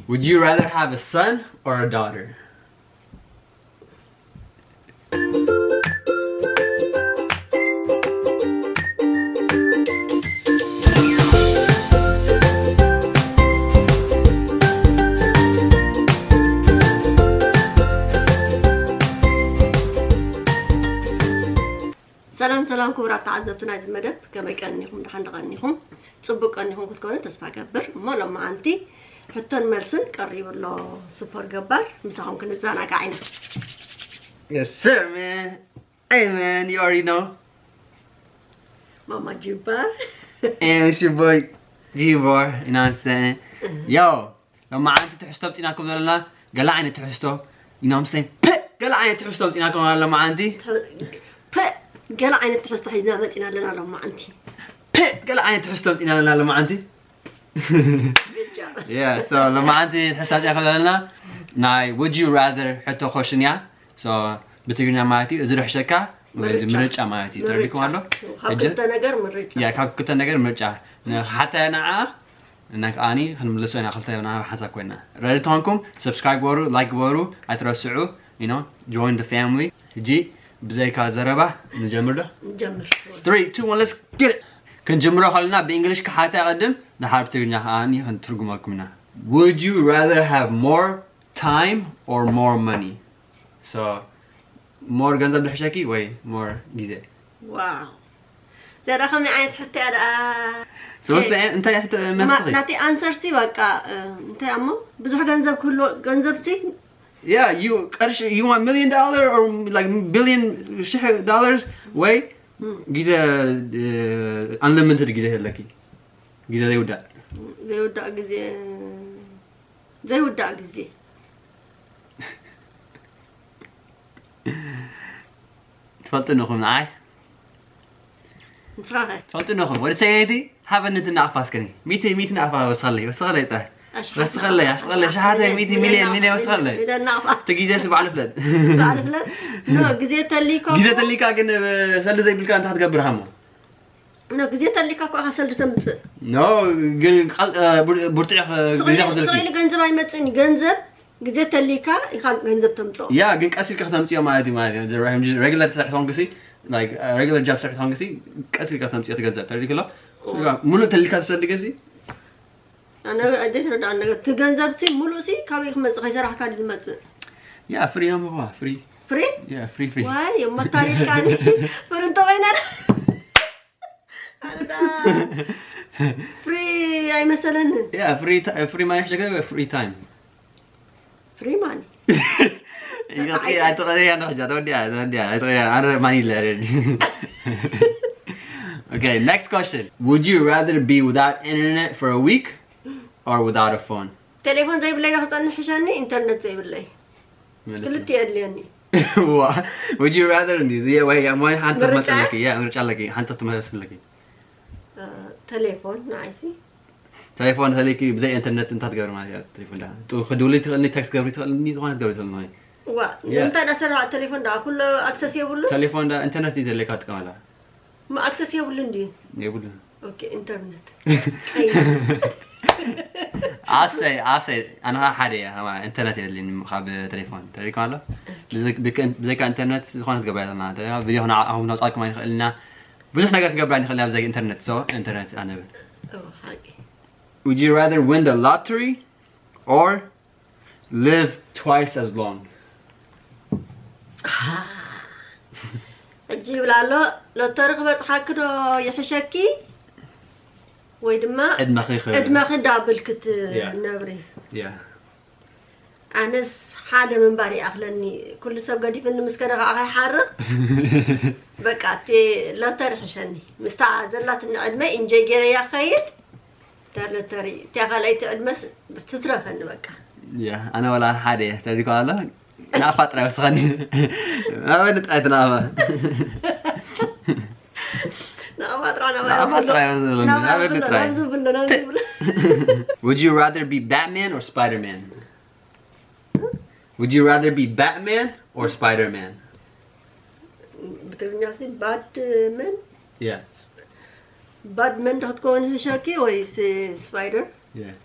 Would you rather have a son or a daughter? سلام كبرات تعذبتنا عز مدب كما يكنيكم دحان دغنيكم صبو كنيكم كتكونوا تسفا قبر ما لما انتي حتى الملسن قريب له سوبر جبار مساهم كنزانا قاعين. Yes sir man. Hey man, you already know. MamaGebar. And it's your boy Gebar, you know what I'm saying? Yo, لما انت تحسوا بتيناكم لنا قال عيني تحسوا you know what I'm saying? قال عيني تحسوا بتيناكم لما عندي قال عيني تحسوا حيزنا متينا لنا لما عندي قال عيني تحسوا بتينا لنا لما عندي yeah so لما عندي تحسوا بتيناكم لنا ناي would you rather حتى خوشنيا so بتقولنا مالتي إذا رح شكا مرجع مالتي تربيكم هلو كابكتا نجار مرجع يا كابكتا نجار مرجع حتى أنا إنك أني هنملسوا أنا خلطة أنا حاسة كوينا رأيتونكم subscribe ورو like ورو أترسعوا you know join the family جي بزي كازربة نجمر 3 2 1 let's get it كنجمره خلنا بإنجليش كحتى أقدم نحارب تقولنا أني هنترجم لكمنا would you rather have more time or more money so more جنزب الحشاكي way more جزء واو ده رقم عين حتى سوست أنت حتى ما ناتي answer سي بقى أنت أمو بزح جنزب كله جنزب سي yeah you want $1 million or like billion dollars way جزء unlimited جزء لكي جزء زي ودا جزء تفضل نخون معي نصراحة تفضل نخون ولا سيدي حابة إنت نعرف كني 200 نعرف وصلي طه بس خلي شحاتة 200 مليون وصلي تجي زي بعرف لد نو جزيت الليكا كنا سال زي بالكان تحت قبر همه نو جزيت الليكا كو حصل تمص نو برتع صغير جنزب أي متسني جنزب جزيت الليكا يخان جنزب تمصو يا جن كاسيل كختمتي مالتي regular تحتونكسي like regular job تحتونكسي كاسيل كختمتي تجنزب ترى كلا منو تليكا تسدقسي أنا أديت رد أنا تجنزب سي ملو سي كابي خمس غير حكا دي متس يا فري هم هو فري يا فري واي يوم التاريخ كان فرنت ويننا هذا فري أي مثلا يا فري ما يحتاج فري تايم فري ماني يا تقدري أنا حاجة أنا ماني لا Okay, next question. Would you rather be without internet for a week or without a phone? تليفون زي بالله خصني حشاني إنترنت زي بالله كلتي أدليني Would you rather زي وهي ما حنت مثلا لك يا مرجع لك حنت مثلا لك تليفون نايسي تليفون هذيك بزي إنترنت أنت تقدر معي تليفون ده تو خدولي تقولني تكست قبل تقولني تقولني تقدر تقولني أنت أسرع التليفون ده كله أكسسيبل تليفون ده إنترنت يزلي كات كماله ما أكسسيبل عندي يقولون أوكي إنترنت عسى أنا حادي هما إنترنت اللي مخاب تليفون له بزي كإنترنت خانت قبل ما فيديو هنا نوصلكم ما يخلينا بزح نقدر قبل نخلينا بزي إنترنت إنترنت أنا Would you rather win the lottery or live twice as long? أجيب لا تاريخ بس حكره يحشكي ويدما ادمخي دابل كت نبري أنس حدا من باري أخلني كل سب قدي في المسكنة غاي حرق بقاتي لا تاريخ شني مستعذر لا تنقدمي إن جاي جري يا خير ترى تغليت أدمس بتترفن بقى أنا ولا حدا تدري قاله أنا فترة بس غني ما بدي أتنام Would you rather be Batman or Spider-Man? Would you rather be Batman or Spider-Man? Batman? Yeah. Batman هتكون هشاكي ولا Spider? Yeah.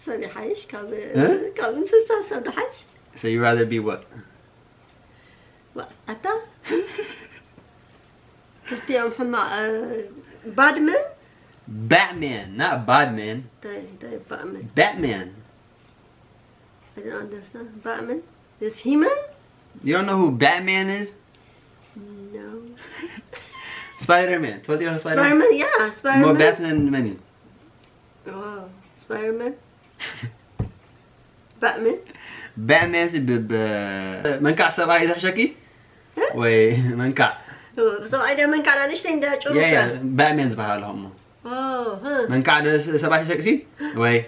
سبي حيش كابن سوسة سود حيش. So you rather be what? أتا قلت يا محمد Batman? Batman, not Badman. طيب Batman. Batman. I don't understand. Batman? Is He-Man? You don't know who Batman is? No. Spider-Man. What do you know Spider-Man? Spider-Man, yeah, Spider-Man. More Batman than many. Oh, Spider-Man. Batman. Batman is منكع سبعة إذا حشكي. وي منكع. بس أيضا منكع أنا نشتين ده شو؟ Yeah, Batman زبها لهم. ها. منكع ده سبعة حشكي. وي.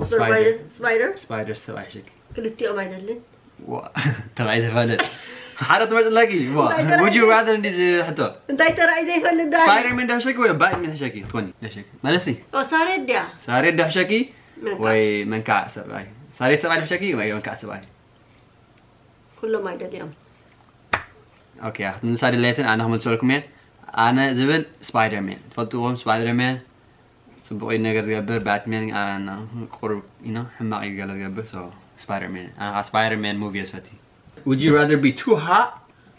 Spider سبعة حشكي. كل تيوم عيدلين. ترى عايز أفلت. حارة مرز لقي. Would you rather ندي حتى؟ أنت ترى عايز يفلت ده. Spider-Man ده حشكي ولا Batman حشكي؟ تكوني حشكي. ما نسي. صارت ده. صارت ده حشكي. وي منكع سبعة. صارت سبعة حشكي وي منكع سبعة. كلهم عيدلين. اوكي نسال الليتن انا هم نسولكم يعني انا زبل سبايدر مان تفضلوا سبايدر مان صبغي نجر زغبر باتمان انا قرب حماق يقال زغبر سو سبايدر مان انا سبايدر مان موفي اسفتي. Would you rather be too hot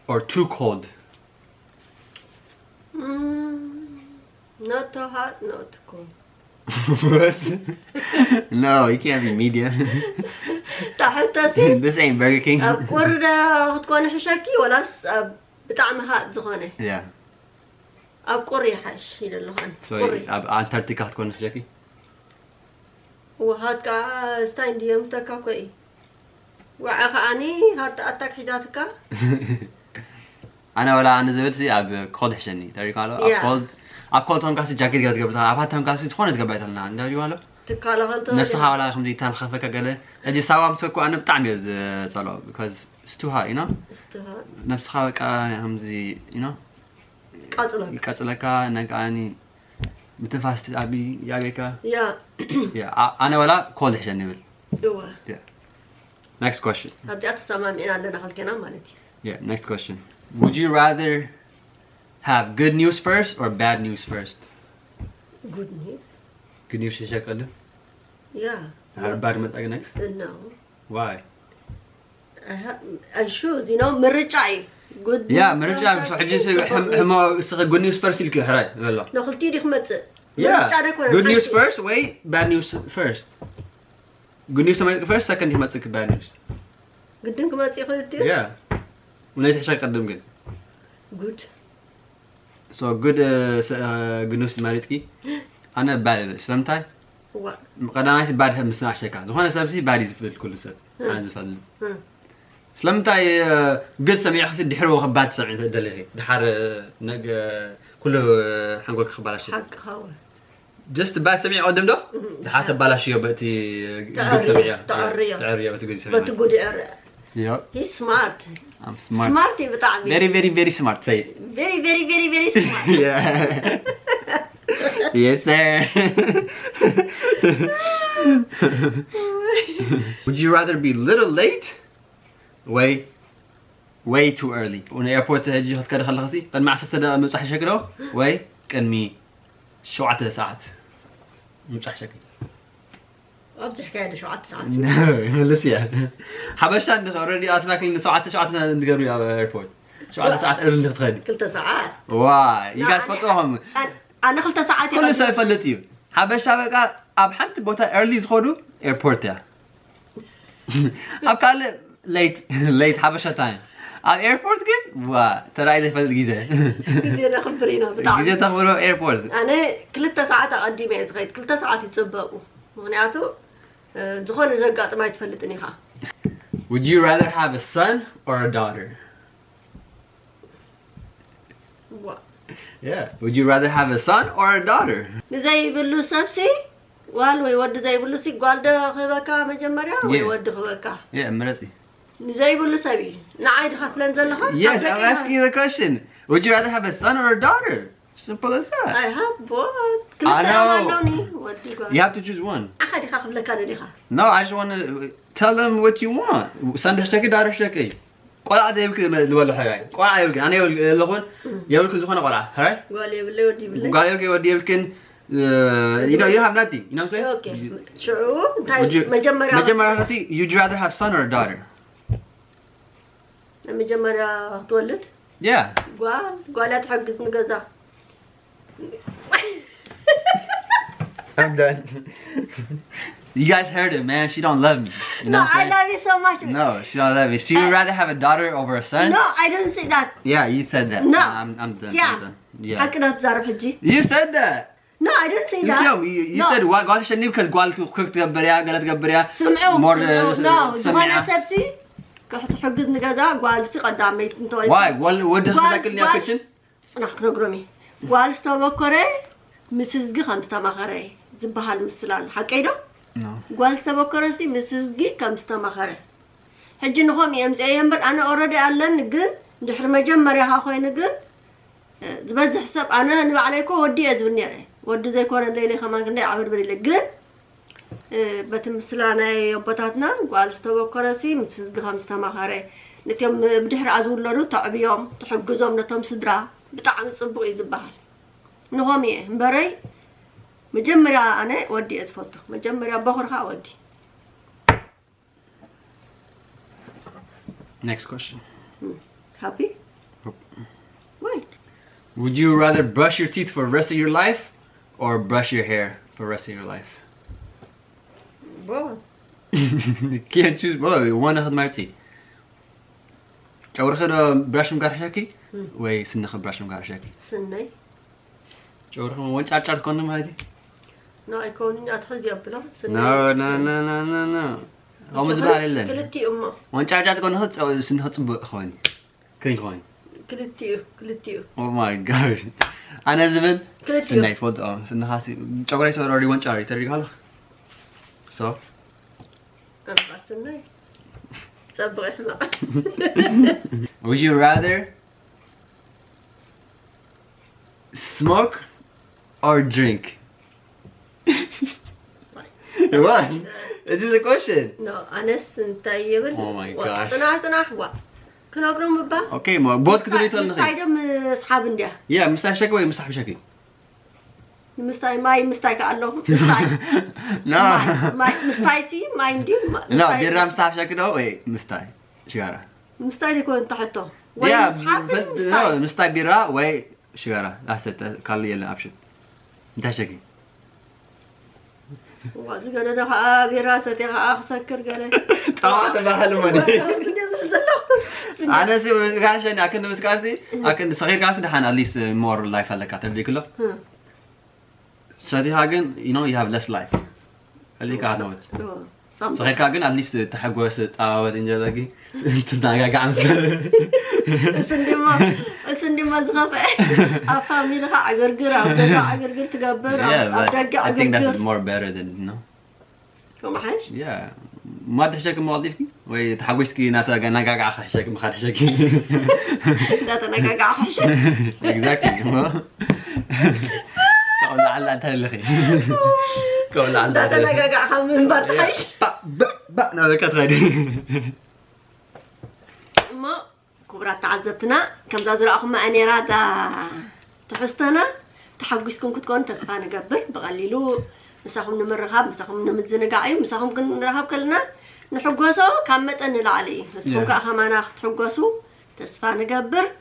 or too cold? Not too hot, not too cold. What? No, you can't be medium. تحتسي This ain't Burger King. أبقر تكون حشاكي ولا بطعمها زغونة. Yeah. أبقر يحش إلى اللهان. So أنتاركتيكا تكون حشاكي. وهاد كا ستاين ديوم تكا كوي. وعقاني هاد أتاك حداتك. أنا ولا أنا زبلتي أب كولد حشني. ترى قالوا أب كولد هون كاسي جاكيت قاعد قبلتها. أب هون كاسي تخونة قبلتها لنا. عندها يقولوا. تكاله هالتو. نفسها ولا خمدي تان خفك قاله. أجي سوا مسكوا أنا بتعمل صلوا because it's too hot, you know. It's too hot. نفسها كا همزي, you know. كاتسلك إنك أني بتنفست أبي يابيكا. Yeah. أنا ولا كولد حشني بال. Yeah. Next question. أبدأ أتسمع من عندنا خلكنا مالتي. Yeah. Next question. Would you rather have good news first or bad news first? Good news. Good news is check under. Yeah. Bad news next. No. Why? I choose, you know, مرجعي. Good news. Yeah, مرجعي. So حجز هم good news first اللي كهراي. والله. لو خلتي لي خمسة. Yeah. Good news first. Wait. Bad news first. Good news first. Second you must bad news. قدامك ما تأخذتي؟ Yeah. ونيت حشاك قدم قد. Good. So good news ماريتكي. أنا bad سلامتاي. قدامي bad هم سمع حشاك. زخانة سبسي bad يزفل كل سنة. أنا زفل. سلامتاي good سميع خسي دحرو خبات سمع دليل. دحر نج كله حنقولك خبر شيء. حق خاوة. Just bad سميع قدام ده. دحرت بلاش يبتي good سميع. تعرية بتقولي سميع. بتقولي أر. Yep. He's smart. I'm smart. Smart بتعمل. Very smart. Say it. Very smart. Yeah. Yes, sir. Would you rather be little late? Way too early. On airport هجي هاد كده خلصي. فالمع ستة مصح شكله. way كنمي شو 10 ساعات. مصح شكله. أبدي حكاية شو 10 ساعات. لسه. حبشت عند already أسمعك إن ساعات نقدر على airport. شو 10 ساعات اللي تتخيل. كلت ساعات. واي. You guys فكرهم. أنا قلت ساعات. كل ساعة فلتيو. حبشت بقى أبحنت بوتا early زخورو airport يا. أبقى late حبشت time. airport كن ترى إذا فلت جيزة. جيزة خبرينا بتاع. جيزة تخبروا airport. أنا كلت ساعات أقدم يا زغيت كلت ساعات يتسبقوا. معناته زخون زقات ما يتفلتني ها. Would you rather have a son or a daughter? What? Yeah. Would you rather have a son or a daughter? زي بلو سبسي والو يود زي بلو سي قالده خبكا مجمريا ويود خبكا. Yeah, مرتي. زي بلو سبي نعيد خفلن زلها. Yes, I'm asking you the question. Would you rather have a son or a daughter? Simple as that. I have both. I know. You have to choose one. No, I just want to tell them what you want. Son هشتكي daughter هشتكي. قلعة ده يمكن الولد حياي. قلعة يمكن أنا يقول لهون يقول كل زخانة قلعة. هاي. قال يبلي ودي بلي. قال يمكن ودي يمكن you know, you have nothing. You know what I'm saying? Okay. True. مجمرة you'd rather have son or a daughter? مجمرة تولد. Yeah. قالت حقز نجزا. I'm done. You guys heard it, man. She don't love me. You know No, I love you so much. No, she don't love me. She would rather have a daughter over a son. No, I didn't say that. Yeah, you said that. No. I'm done. Yeah. I'm done. Yeah. How can I تزارب حجي? You said that. No, I didn't say that. You said قال شني because قال كوك تقبريا قالت تقبريا. سمعوا. No, سمعها. جوانا سبسي. كحط حقز نجزا قال سي قدامي تنتولي. Why? ود خذاكلني أكشن. صنع نقرمي. قال استوكري مسز جي خمسة مخري. زبحال مسلان حكينا. No. قال استوكري سي مسز جي خمسة مخري. حجي نخوم يمزعين بس أنا already أعلن نقول دحر مجمري هاخوي نقول. زبز حساب أنا نبى عليكم ودي أزبني عليه. ودي زي كون الليلة كمان كنا عبر بري لقل. بتمثلنا يوبتاتنا قال استوكري سي مسز جي خمسة مخري. نتيم بدحر أزول لرو تعبيهم تحجزهم نتهم صدرا بتعمل صبغ يزبحال. نهومي بري مجمرة أنا ودي أتفوتو مجمرة بخرها ودي. Next question. Happy? Why? Would you rather brush your teeth for the rest of your life or brush your hair for the rest of your life? Both. You can't choose both. One أخذ مرتي. أول خير brush مقارشاكي وي سنة خد brush مقارشاكي. سنة. أول خير وين تعرف كونهم هذه؟ لا يكون أتخذ يبلا. No. هم زبالة لنا. كلتي أمه. وين تعرف كونهم هذا سنة هذا خوين. كين خوين. كلتي. Oh my god. أنا زبل. كلتي. سنة يفوت سنة هاسي. شغلي سوى already وين تعرف ترى قاله. So. أنا سنة. صبغ إحنا. Would you rather smoke or drink? What? Is this a question? No, أنا سنتايبل. Oh my gosh. أنا حوا. كنا أقرأ مبا. Okay, ما بوس كتير يطلع. مستعيدم أصحاب نديا. Yeah, مستعي شكل ولا مستعي شكل؟ مستعي كأنه مستعي. No. مستعي سي ما عندي. No, بيرا مستعي شكل أو إيه مستعي شجرة. مستعي يكون تحته. Yeah, no مستعي بيرا وين شجرة. أحسن كالي يلا أبشر. أنت شكل. وأذكر أنا براستي أخسكر قال. طبعا تبع هالماني. أنا سي كارشني أكن مسكارسي أكن صغير كارشني ده at least more life هلا كاتب لي كله. صدي هاجن you know you have less life. اللي كاتب. صغير كاجن at least تحقوس تعود إنجا لقي. تناقع كامس. سندي ما زغفة. أفهمي لها عقرقر عقرقر تقبر. Yeah, I think that's more better than you know. كم حاش؟ Yeah. ما تحشك موظفك ويتحوشكي ناقع خشك ما خشك. لا تناقع خشك. Exactly. كون على أنت اللي كون على. لا تناقع خمن برتحش. بق نالك تغني. ما كبرات تعذبتنا كم زازرأكم ما أنا رادا تحستنا تحوشكم كتكون تسفان قبر بقليلو. مساهم نمرهاب مساهم نمتزنقاعي مساهم كن نرهاب كلنا نحقوسو كامت أن العلي بس هم كأخمانا تحقوسو تسفى نقبر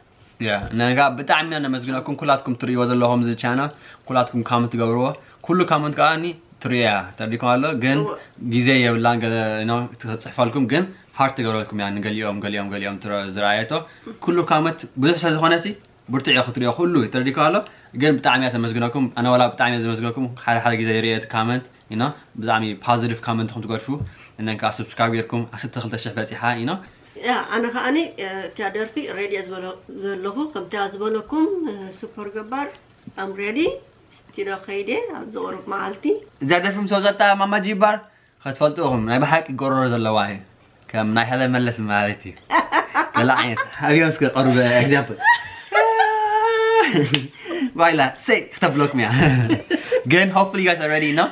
يا أنا بتعمي أنا مزجناكم كلاتكم تري وزلهم زي channel كلاتكم كامنت تقبروه كله كامنت كأني تريا تبيكم هلا جن جزء يبلان كذا تصحف لكم جن هارت تقبروا لكم يعني قال يوم ترى زراعته كله كامت بدوس هذا خناسي برتعي خطري كله تريكم هلا جن بتعمي أنا مزجناكم أنا ولا بتعمي زي مزجناكم حال جزء ريت كامنت هنا بزعمي positive comment خم تقرفوا إنك subscribe لكم أحسن تخلط الشحبات حا هنا يا أنا كأني تعرف في ready أزبله كم تعزبلكم سوبر جبار I'm ready ترى خيدة أزورك معلتي زاد في مسوزات ماما جيبار خدفلتوهم أنا بحكي قرر زل واحد كم ناي هذا ملص معلتي لا عين هذي مسك قرب example بايلا سي اختب لكم يعني again hopefully you guys are ready now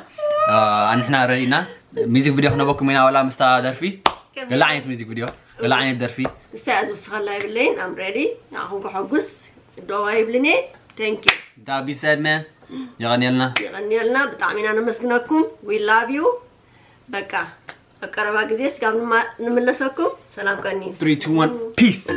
إحنا ready now music video إحنا بكم هنا ولا مستعد درفي لا عين music video لا عين درفي الساعة وصخلا يبلين I'm ready أخوك حقوس دواي يبلني thank you that be said man يغنيلنا بطعمنا نمسكنكم we love you بقى أقرب أجزيس قبل ما نملسكم سلام كني 3 2 1 peace